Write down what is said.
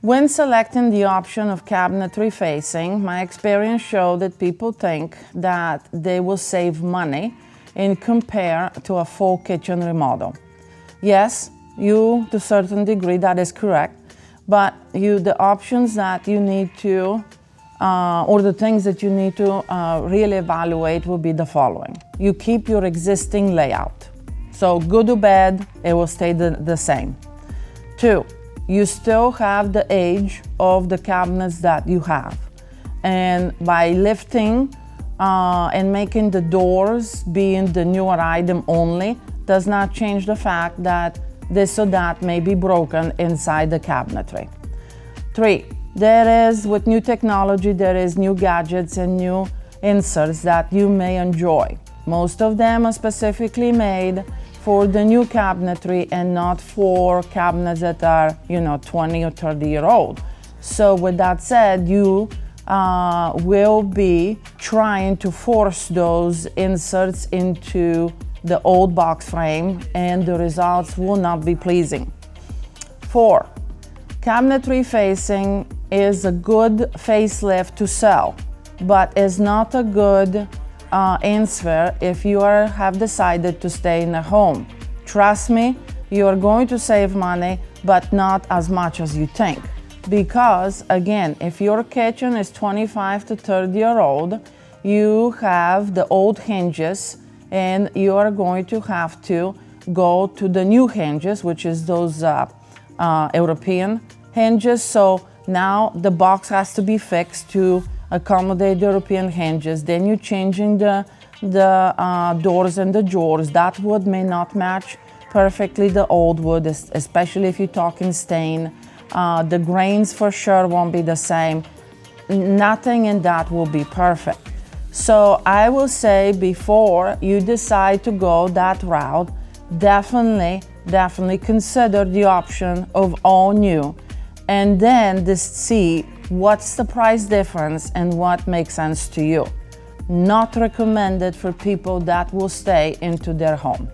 When selecting the option of cabinet refacing, my experience showed that people think that they will save money in compare to a full kitchen remodel. Yes, to a certain degree that is correct, but the options that you need to, or the things that you need to really evaluate will be the following. You keep your existing layout. So good or bad, it will stay the same. 2, you still have the age of the cabinets that you have. And by lifting and making the doors being the newer item only does not change the fact that this or that may be broken inside the cabinetry. 3, with new technology, there is new gadgets and new inserts that you may enjoy. Most of them are specifically made for the new cabinetry and not for cabinets that are, 20 or 30 year old. So with that said, you will be trying to force those inserts into the old box frame, and the results will not be pleasing. 4, cabinet refacing is a good facelift to sell, but is not a good answer if you have decided to stay in a home. Trust me, you are going to save money, but not as much as you think. Because again, if your kitchen is 25 to 30 year old, you have the old hinges and you are going to have to go to the new hinges, which is those European hinges. So now the box has to be fixed to accommodate the European hinges. Then you're changing the doors and the drawers. That wood may not match perfectly the old wood, especially if you're talking stain. The grains for sure won't be the same. Nothing in that will be perfect. So I will say, before you decide to go that route, definitely consider the option of all new, and then just see what's the price difference and what makes sense to you. Not recommended for people that will stay into their home.